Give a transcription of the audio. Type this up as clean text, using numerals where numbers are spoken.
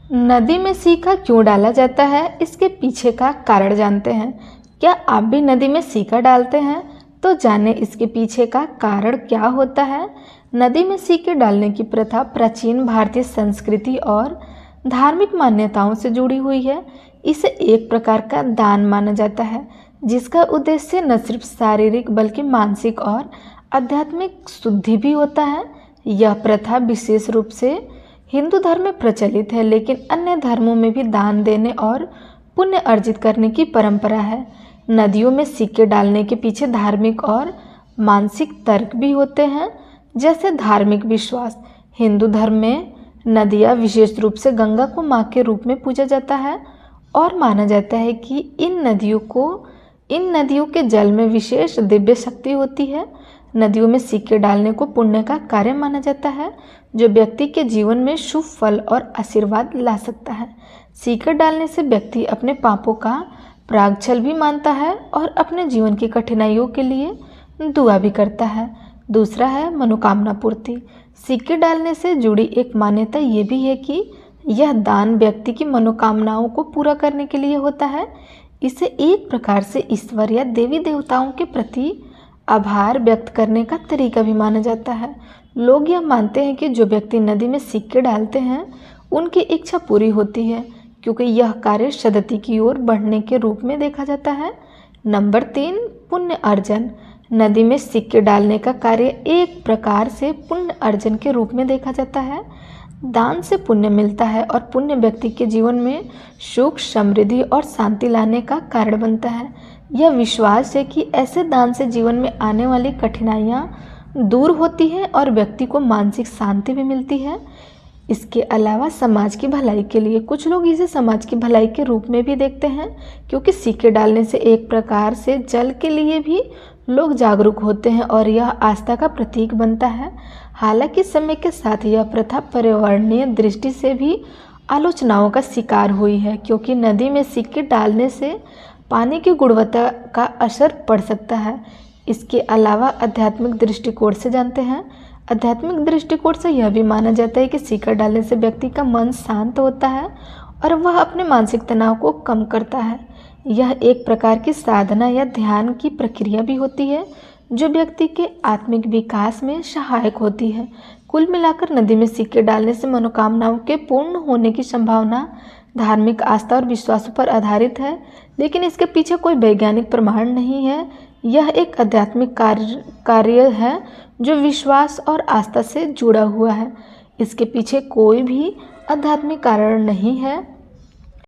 नदी में सिक्का क्यों डाला जाता है, इसके पीछे का कारण जानते हैं। क्या आप भी नदी में सिक्का डालते हैं? तो जानें इसके पीछे का कारण क्या होता है। नदी में सिक्के डालने की प्रथा प्राचीन भारतीय संस्कृति और धार्मिक मान्यताओं से जुड़ी हुई है। इसे एक प्रकार का दान माना जाता है, जिसका उद्देश्य न सिर्फ शारीरिक बल्कि मानसिक और आध्यात्मिक शुद्धि भी होता है। यह प्रथा विशेष रूप से हिंदू धर्म में प्रचलित है, लेकिन अन्य धर्मों में भी दान देने और पुण्य अर्जित करने की परंपरा है। नदियों में सिक्के डालने के पीछे धार्मिक और मानसिक तर्क भी होते हैं। जैसे धार्मिक विश्वास, हिंदू धर्म में नदियाँ विशेष रूप से गंगा को माँ के रूप में पूजा जाता है और माना जाता है कि इन नदियों के जल में विशेष दिव्य शक्ति होती है। नदियों में सिक्के डालने को पुण्य का कार्य माना जाता है, जो व्यक्ति के जीवन में शुभ फल और आशीर्वाद ला सकता है। सिक्के डालने से व्यक्ति अपने पापों का प्रायश्चित भी मानता है और अपने जीवन की कठिनाइयों के लिए दुआ भी करता है। दूसरा है मनोकामना पूर्ति। सिक्के डालने से जुड़ी एक मान्यता ये भी है कि यह दान व्यक्ति की मनोकामनाओं को पूरा करने के लिए होता है। इसे एक प्रकार से ईश्वर या देवी देवताओं के प्रति आभार व्यक्त करने का तरीका भी माना जाता है। लोग यह मानते हैं कि जो व्यक्ति नदी में सिक्के डालते हैं उनकी इच्छा पूरी होती है, क्योंकि यह कार्य सद्गति की ओर बढ़ने के रूप में देखा जाता है। नंबर 3, पुण्य अर्जन। नदी में सिक्के डालने का कार्य एक प्रकार से पुण्य अर्जन के रूप में देखा जाता है। दान से पुण्य मिलता है और पुण्य व्यक्ति के जीवन में सुख, समृद्धि और शांति लाने का कारण बनता है। यह विश्वास है कि ऐसे दान से जीवन में आने वाली कठिनाइयाँ दूर होती हैं और व्यक्ति को मानसिक शांति भी मिलती है। इसके अलावा समाज की भलाई के लिए कुछ लोग इसे समाज की भलाई के रूप में भी देखते हैं, क्योंकि सिक्के डालने से एक प्रकार से जल के लिए भी लोग जागरूक होते हैं और यह आस्था का प्रतीक बनता है। हालांकि समय के साथ यह प्रथा पर्यावरणीय दृष्टि से भी आलोचनाओं का शिकार हुई है, क्योंकि नदी में सिक्के डालने से पानी की गुणवत्ता का असर पड़ सकता है। इसके अलावा आध्यात्मिक दृष्टिकोण से जानते हैं। आध्यात्मिक दृष्टिकोण से यह भी माना जाता है कि सिक्का डालने से व्यक्ति का मन शांत होता है और वह अपने मानसिक तनाव को कम करता है। यह एक प्रकार की साधना या ध्यान की प्रक्रिया भी होती है, जो व्यक्ति के आत्मिक विकास में सहायक होती है। कुल मिलाकर नदी में सिक्के डालने से मनोकामनाओं के पूर्ण होने की संभावना धार्मिक आस्था और विश्वासों पर आधारित है, लेकिन इसके पीछे कोई वैज्ञानिक प्रमाण नहीं है। यह एक आध्यात्मिक कार्य है जो विश्वास और आस्था से जुड़ा हुआ है। इसके पीछे कोई भी आध्यात्मिक कारण नहीं है।